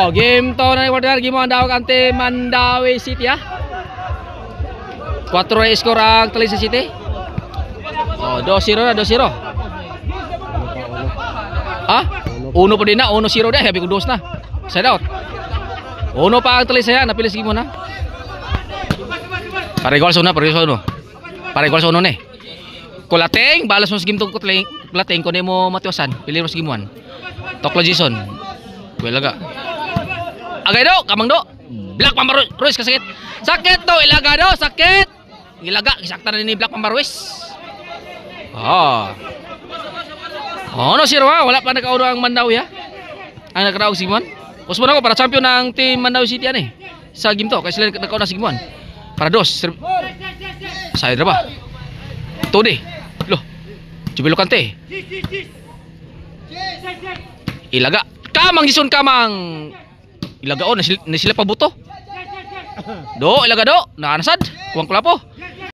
Oh, game to na partner, game ang dawag ante Mandawi City ha. 4 na score ang Talisa City. Oh, 2-0 na, 2-0. Ha? 1 pa din na, 1-0 na, habi ko 2 na. Side out. 1 pa ang Talisa yan, napilis game mo na. Pare gol na, pare gol na eh. Kulateng, balas mo sa game to kulateng, kunin mo matiwasan, pili mo sa game 1. Toklo Jason. Wala ka. Agay do, kamang do. Black Mamba Ruiz kasakit. Sakit to, ilaga do, sakit. Ilaga, kisakta na ni Black Mamba Ruiz. Oh. Oh, no sir, wala pa nagkauno ang Mandawi ha. Ang nagkaraog si Gimon. Usman ako para champion ng team Mandawi City ani. Sa game to, kasi sila nagkauno si Gimon. Para dos. Saya ba? Todi. Loh. Jubilo Kante. Ilaga. Kamang Jason kamang. Ilaga na sila pabuto. Do, ilaga do. Naanasad. Kuwang kulapo.